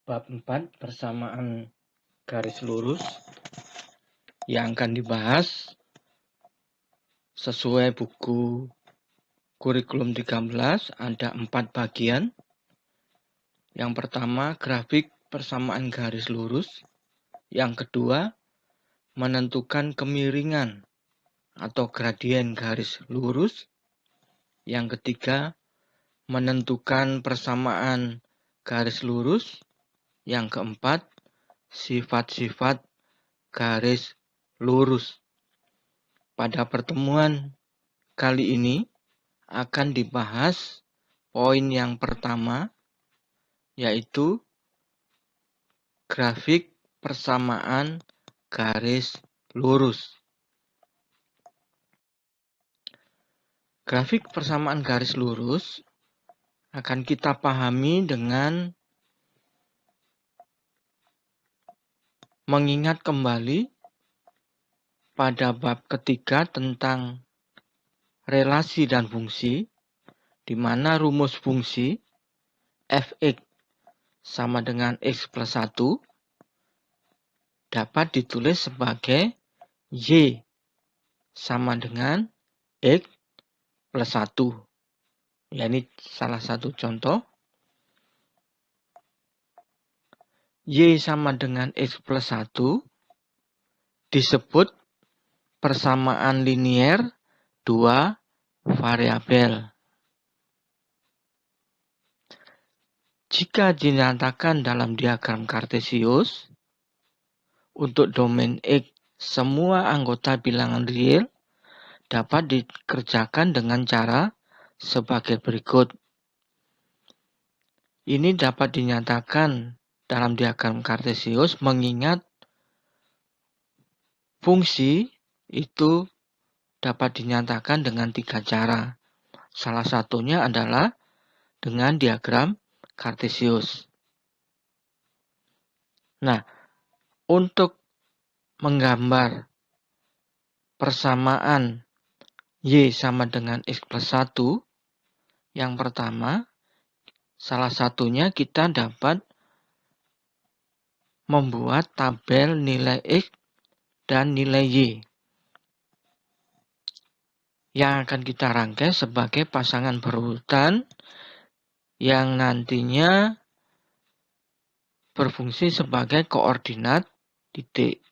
Bab 4 persamaan garis lurus yang akan dibahas sesuai buku kurikulum 13 ada 4 bagian. Yang pertama grafik persamaan garis lurus. Yang kedua menentukan kemiringan atau gradien garis lurus. Yang ketiga menentukan persamaan garis lurus. Yang keempat sifat-sifat garis lurus. Pada pertemuan kali ini akan dibahas poin yang pertama, yaitu grafik persamaan garis lurus. Grafik persamaan garis lurus akan kita pahami dengan mengingat kembali pada bab ketiga tentang relasi dan fungsi, di mana rumus fungsi fx sama dengan x plus 1 dapat ditulis sebagai y sama dengan x plus 1. Ya, ini salah satu contoh. Y sama dengan X plus 1 disebut persamaan linier dua variabel. Jika dinyatakan dalam diagram Kartesius, untuk domain X semua anggota bilangan real dapat dikerjakan dengan cara sebagai berikut. Ini dapat dinyatakan dalam diagram Kartesius mengingat fungsi itu dapat dinyatakan dengan 3 cara. Salah satunya adalah dengan diagram Kartesius. Nah, untuk menggambar persamaan Y sama dengan X plus 1, yang pertama, salah satunya kita dapat membuat tabel nilai X dan nilai Y yang akan kita rangkai sebagai pasangan berurutan yang nantinya berfungsi sebagai koordinat titik.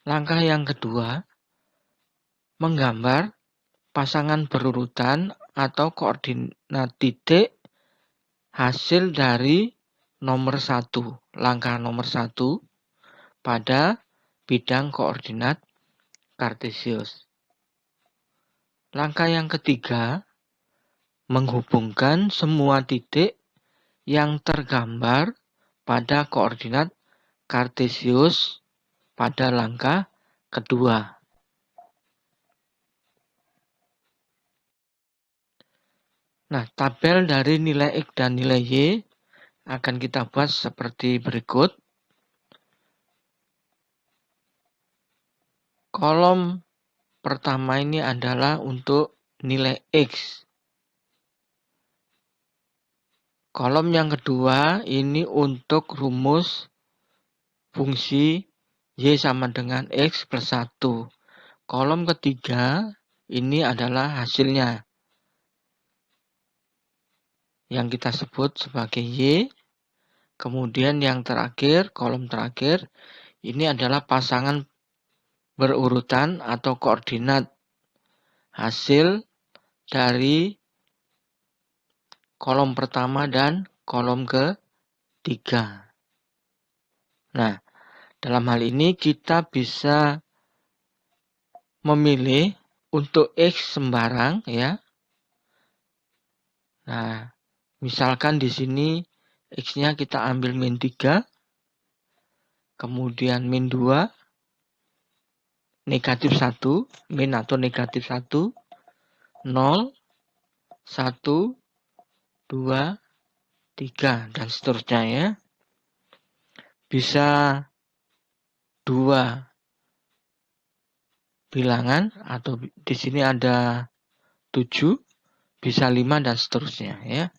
Langkah yang kedua, menggambar pasangan berurutan atau koordinat titik hasil dari nomor 1, langkah nomor 1 pada bidang koordinat Kartesius. Langkah yang ketiga, menghubungkan semua titik yang tergambar pada koordinat Kartesius pada langkah kedua. Nah, tabel dari nilai X dan nilai Y akan kita buat seperti berikut. Kolom pertama ini adalah untuk nilai X. Kolom yang kedua ini untuk rumus fungsi Y sama dengan X plus 1. Kolom ketiga ini adalah hasilnya yang kita sebut sebagai Y. Kemudian yang terakhir, kolom terakhir, ini adalah pasangan berurutan atau koordinat hasil dari kolom pertama dan kolom ketiga. Nah, dalam hal ini kita bisa memilih untuk X sembarang, ya. Nah, misalkan di sini X-nya kita ambil min 3, kemudian min 2, negatif 1, min atau negatif 1, 0, 1, 2, 3, dan seterusnya, ya. Bisa 2 bilangan atau di sini ada 7, bisa 5 dan seterusnya, ya.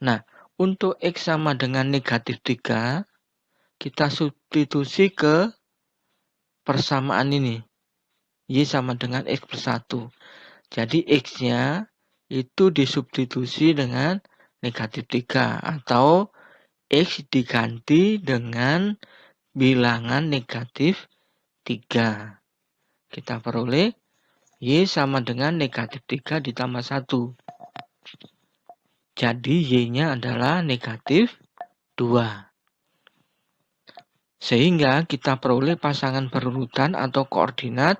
Nah, Untuk X sama dengan negatif 3, kita substitusi ke persamaan ini. Y sama dengan X plus 1. Jadi X-nya itu disubstitusi dengan negatif 3. Atau X diganti dengan bilangan negatif 3. Kita peroleh Y sama dengan negatif 3 ditambah 1. Jadi Y-nya adalah negatif 2. Sehingga kita peroleh pasangan berurutan atau koordinat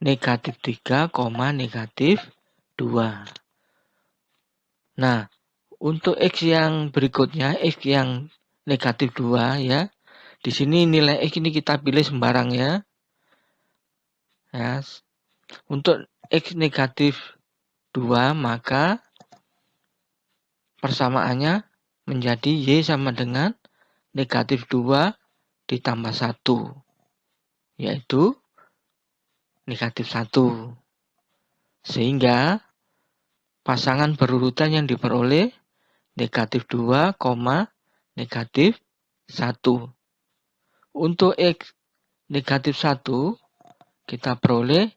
negatif 3, negatif 2. Nah, untuk X yang berikutnya, X yang negatif 2 ya. Di sini nilai X ini kita pilih sembarang ya. Untuk X negatif 2 maka persamaannya menjadi Y sama dengan negatif 2 ditambah 1. Yaitu negatif 1. Sehingga pasangan berurutan yang diperoleh negatif 2, negatif 1. Untuk X negatif 1 kita peroleh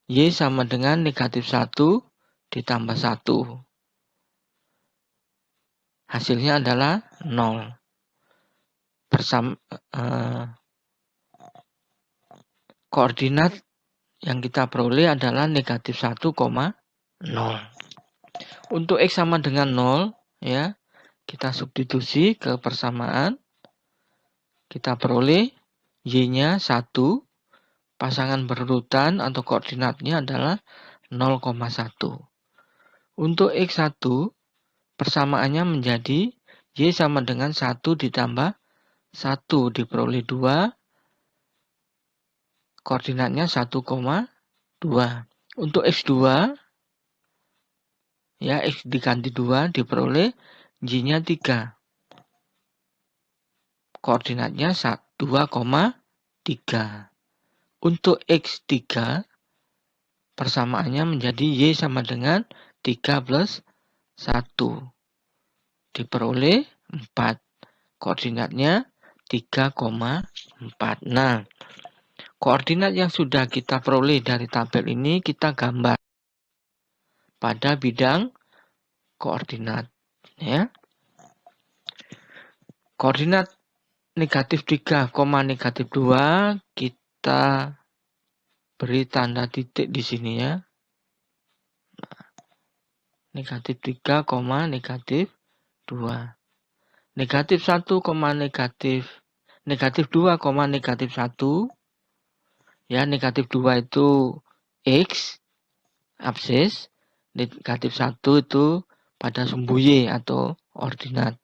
Y sama dengan negatif 1 ditambah 1. Hasilnya adalah 0. Koordinat yang kita peroleh adalah negatif 1, 0. Untuk X sama dengan 0, ya, kita substitusi ke persamaan. Kita peroleh Y-nya 1. Pasangan berurutan atau koordinatnya adalah 0,1. Untuk X1, persamaannya menjadi Y sama dengan 1 ditambah 1 diperoleh 2. Koordinatnya 1,2. Untuk X2, ya, X diganti 2 diperoleh Y-nya 3. Koordinatnya 2,3. Untuk X3, persamaannya menjadi Y sama dengan 3 plus 1. Diperoleh 4. Koordinatnya 3,4. Nah, koordinat yang sudah kita peroleh dari tabel ini kita gambar pada bidang koordinat. Ya. Koordinat negatif 3, negatif 2 kita beri tanda titik di sini ya. Negatif 3, negatif 2. Negatif 1, negatif 2, negatif 1. Ya, negatif 2 itu X, absis. Negatif 1 itu pada sumbu Y atau ordinat.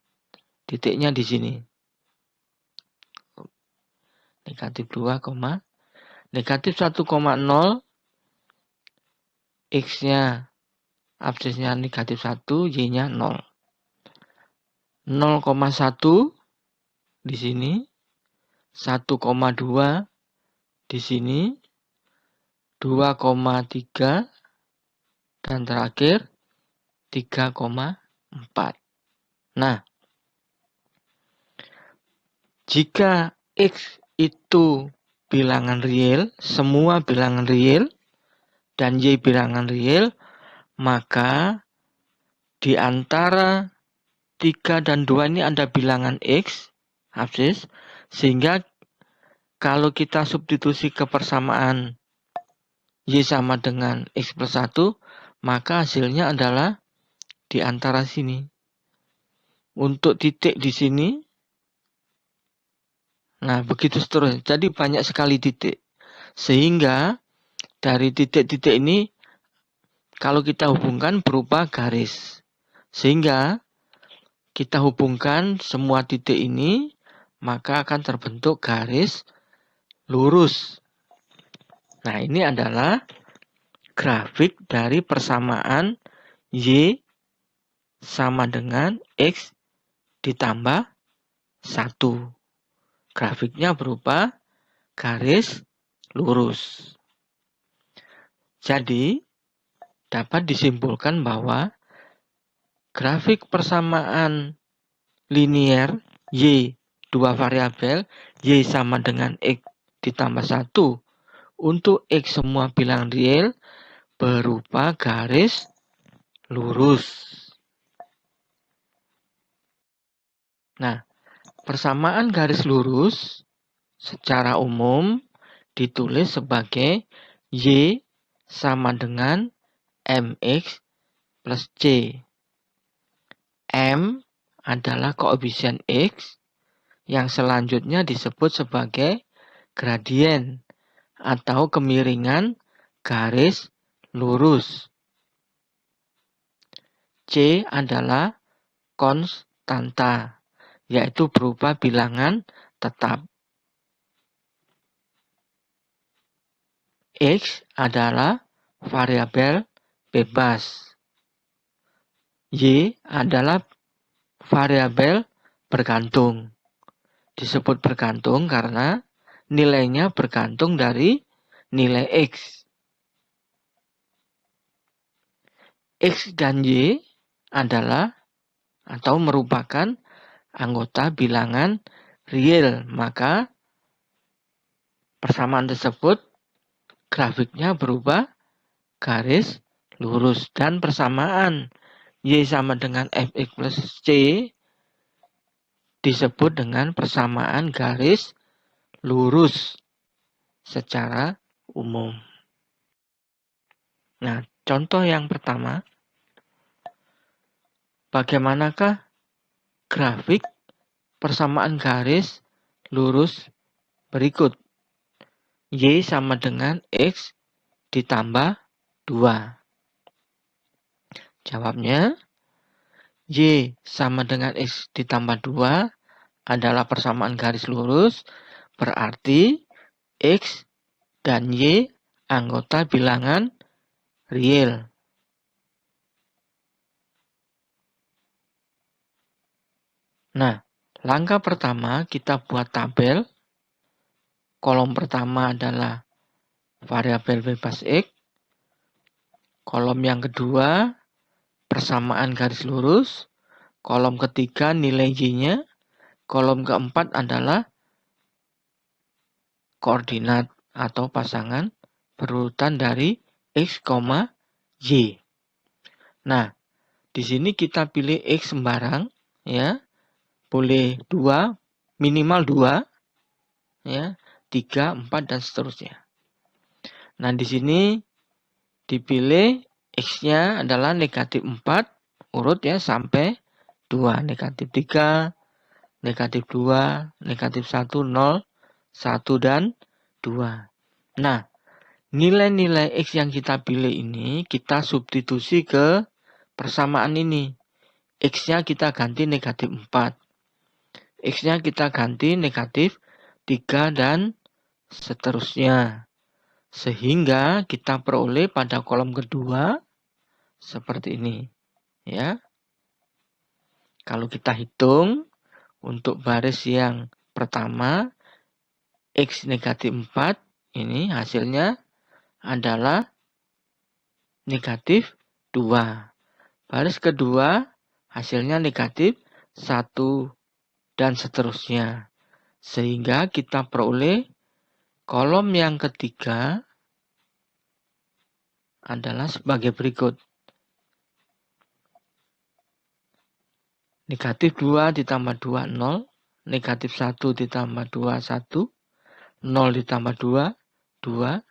Titiknya di sini. Negatif 2, negatif 1,0. X-nya, absisnya negatif 1, Y-nya 0. 0,1 di sini. 1,2 di sini. 2,3. Dan terakhir 3,4. Nah, jika X itu bilangan real, semua bilangan real, dan Y bilangan real, maka di antara 3 dan 2 ini ada bilangan X, absis, sehingga kalau kita substitusi ke persamaan Y sama dengan X plus 1, maka hasilnya adalah di antara sini. Untuk titik di sini, nah begitu seterusnya. Jadi banyak sekali titik. Sehingga dari titik-titik ini, kalau kita hubungkan berupa garis. Sehingga kita hubungkan semua titik ini, maka akan terbentuk garis lurus. Nah, ini adalah grafik dari persamaan Y sama dengan X ditambah 1. Grafiknya berupa garis lurus. Jadi, dapat disimpulkan bahwa grafik persamaan linier Y dua variabel Y sama dengan X ditambah 1 untuk X semua bilangan real berupa garis lurus. Nah, persamaan garis lurus secara umum ditulis sebagai Y sama dengan MX plus C. M adalah koefisien X yang selanjutnya disebut sebagai gradien atau kemiringan garis lurus. C adalah konstanta, yaitu berupa bilangan tetap. X adalah variabel bebas. Y adalah variabel bergantung. Disebut bergantung karena nilainya bergantung dari nilai X. X dan Y adalah atau merupakan anggota bilangan real. Maka persamaan tersebut grafiknya berubah garis lurus. Dan persamaan Y sama dengan Fx plus C disebut dengan persamaan garis lurus secara umum. Nah, contoh yang pertama, bagaimanakah grafik persamaan garis lurus berikut? Y sama dengan X ditambah 2. Jawabnya, Y sama dengan X ditambah 2 adalah persamaan garis lurus, berarti X dan Y anggota bilangan real. Nah, langkah pertama kita buat tabel. Kolom pertama adalah variabel bebas X. Kolom yang kedua, persamaan garis lurus. Kolom ketiga, nilai Y-nya. Kolom keempat adalah koordinat atau pasangan berurutan dari X, Y. Nah, di sini kita pilih X sembarang, ya. Boleh 2, minimal 2, ya, 3, 4, dan seterusnya. Nah, di sini dipilih X-nya adalah negatif 4, urut ya sampai 2, negatif 3, negatif 2, negatif 1, 0, 1, dan 2. Nah, nilai-nilai X yang kita pilih ini kita substitusi ke persamaan ini. X-nya kita ganti negatif 4. X-nya kita ganti negatif 3 dan seterusnya. Sehingga kita peroleh pada kolom kedua seperti ini. Ya. Kalau kita hitung untuk baris yang pertama X negatif 4 ini hasilnya adalah negatif 2. Baris kedua hasilnya negatif 1 dan seterusnya. Sehingga kita peroleh kolom yang ketiga adalah sebagai berikut. Negatif 2 ditambah 2, 0. Negatif 1 ditambah 2, 1. 0 ditambah 2, 2.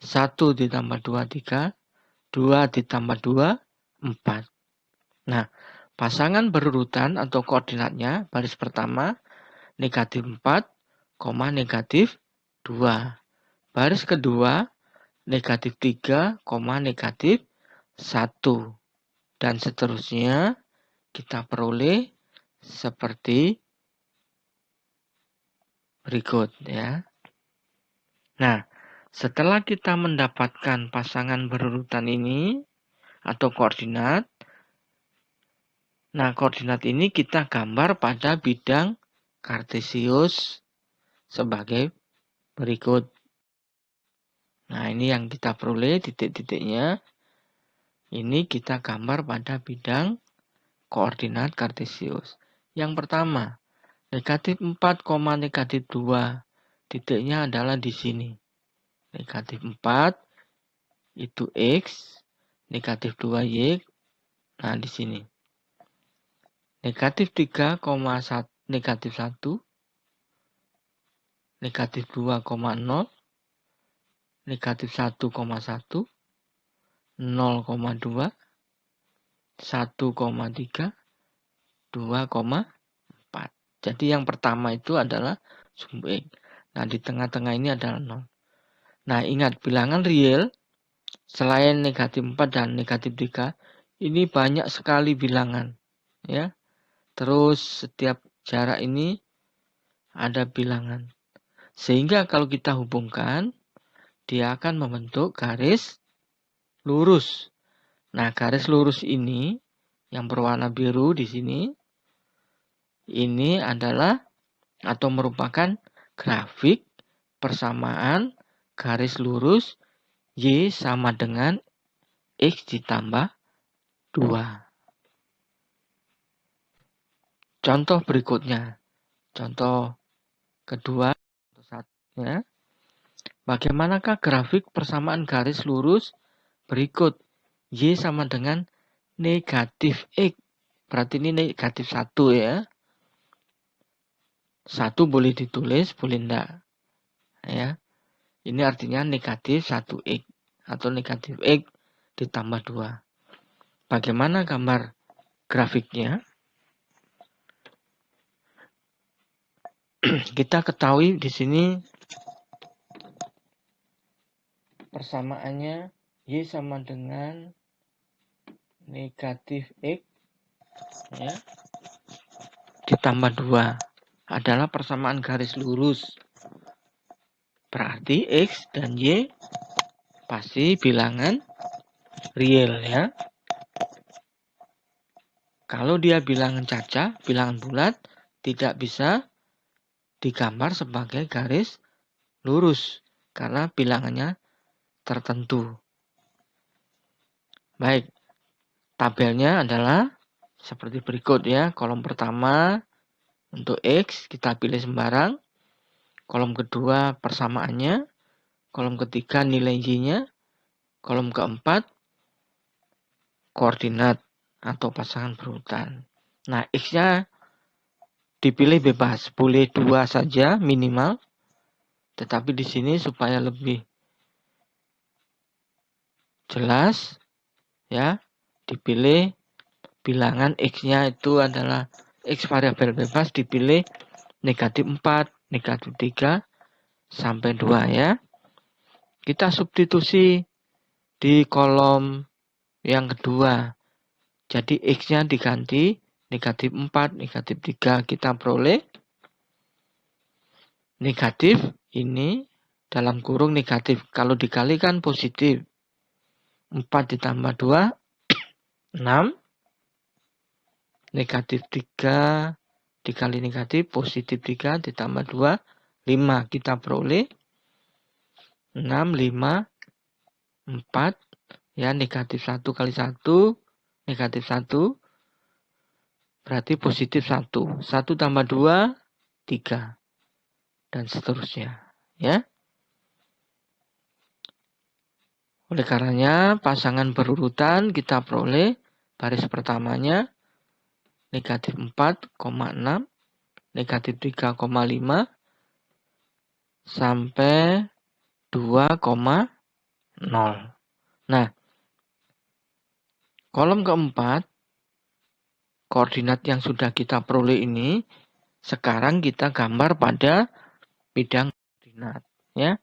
1 ditambah 2, 3. 2 ditambah 2, 4. Nah, pasangan berurutan atau koordinatnya baris pertama negatif 4, negatif 2. Baris kedua, negatif 3, negatif 1. Dan seterusnya kita peroleh seperti berikut ya. Nah, setelah kita mendapatkan pasangan berurutan ini atau koordinat, nah koordinat ini kita gambar pada bidang kartesius sebagai berikut. Nah, ini yang kita peroleh titik-titiknya. Ini kita gambar pada bidang koordinat kartesius. Yang pertama, negatif 4, negatif 2. Titiknya adalah di sini. Negatif 4 itu X, negatif 2Y, nah di sini. Negatif 3, negatif 1, negatif 2, 0, negatif 1, 1, 0,2, 1,3, 2,4. Jadi yang pertama itu adalah sumbu X. Nah, di tengah-tengah ini adalah 0. Nah, ingat bilangan real selain negatif 4 dan negatif 3, ini banyak sekali bilangan. Ya. Terus setiap jarak ini ada bilangan. Sehingga kalau kita hubungkan, dia akan membentuk garis lurus. Nah, garis lurus ini yang berwarna biru di sini, ini adalah atau merupakan grafik persamaan garis lurus Y sama dengan X ditambah 2. Contoh berikutnya. Contoh kedua. Ya. Bagaimanakah grafik persamaan garis lurus berikut? Y sama dengan negatif X. Berarti ini negatif 1 ya. 1 boleh ditulis, boleh enggak. Ya. Ini artinya negatif 1X. Atau negatif X ditambah 2. Bagaimana gambar grafiknya? Kita ketahui di sini persamaannya Y sama dengan negatif X ya, ditambah 2 adalah persamaan garis lurus. Berarti X dan Y pasti bilangan real ya. Kalau dia bilangan caca, bilangan bulat, tidak bisa digambar sebagai garis lurus karena bilangannya tertentu. Baik, tabelnya adalah seperti berikut ya. Kolom pertama untuk X kita pilih sembarang. Kolom kedua persamaannya. Kolom ketiga nilai Y-nya. Kolom keempat koordinat atau pasangan berurutan. Nah, X-nya dipilih bebas. Boleh 2 saja minimal. Tetapi di sini supaya lebih jelas ya, dipilih bilangan X-nya itu adalah X variabel bebas, dipilih negatif 4, negatif 3, sampai 2 ya. Kita substitusi di kolom yang kedua. Jadi X-nya diganti negatif 4, negatif 3. Kita peroleh negatif ini dalam kurung negatif. Kalau dikalikan positif. 4 ditambah 2, 6. Negatif 3 dikali negatif, positif 3 ditambah 2, 5. Kita peroleh 6, 5, 4. Ya, negatif 1 kali 1, negatif 1. Berarti positif 1. 1 tambah 2, 3. Dan seterusnya. Ya. Oleh karenanya, pasangan berurutan kita peroleh baris pertamanya negatif 4,6, negatif 3,5, sampai 2,0. Nah, kolom keempat, koordinat yang sudah kita peroleh ini, sekarang kita gambar pada bidang koordinat. Ya.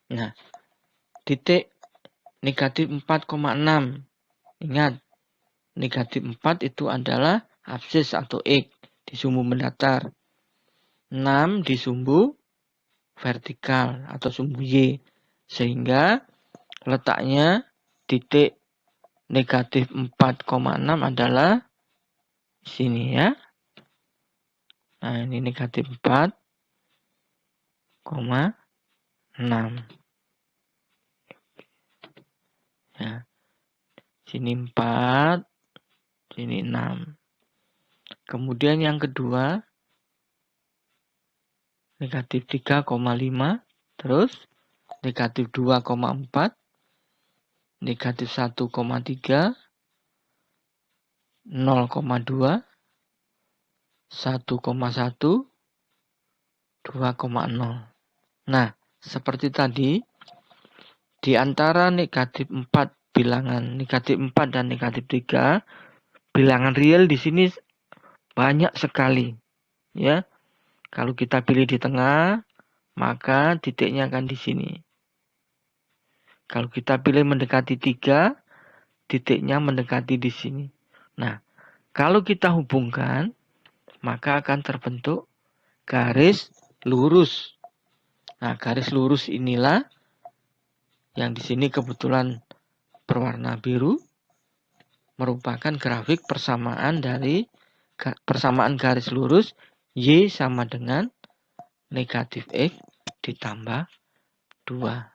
Nah, titik negatif 4,6. Ingat, negatif 4 itu adalah absis atau X di sumbu mendatar. 6 di sumbu vertikal atau sumbu Y. Sehingga letaknya titik negatif 4,6 adalah sini ya. Nah, ini negatif 4,6. Ya. Sini 4, sini 6. Kemudian yang kedua, negatif 3,5, terus negatif 2,4, negatif 1,3, 0,2, 1,1, 2,0. Nah, seperti tadi, di antara negatif 4 bilangan negatif 4 dan negatif 3, bilangan real di sini banyak sekali. Ya. Kalau kita pilih di tengah, maka titiknya akan di sini. Kalau kita pilih mendekati 3, titiknya mendekati di sini. Nah, kalau kita hubungkan, maka akan terbentuk garis lurus. Nah, garis lurus inilah yang di sini kebetulan berwarna biru, merupakan grafik persamaan dari persamaan garis lurus Y sama dengan negatif X ditambah 2.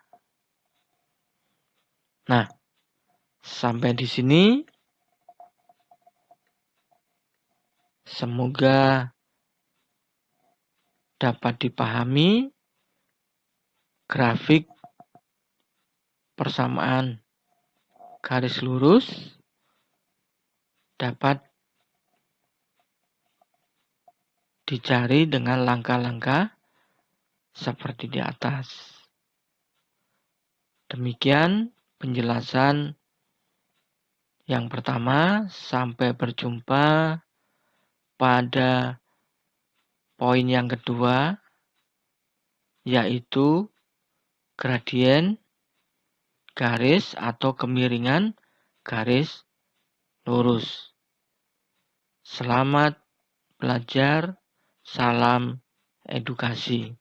Nah, sampai di sini semoga dapat dipahami grafik persamaan garis lurus dapat dicari dengan langkah-langkah seperti di atas. Demikian penjelasan yang pertama. Sampai berjumpa pada poin yang kedua, yaitu gradien garis atau kemiringan garis lurus. Selamat belajar, salam edukasi.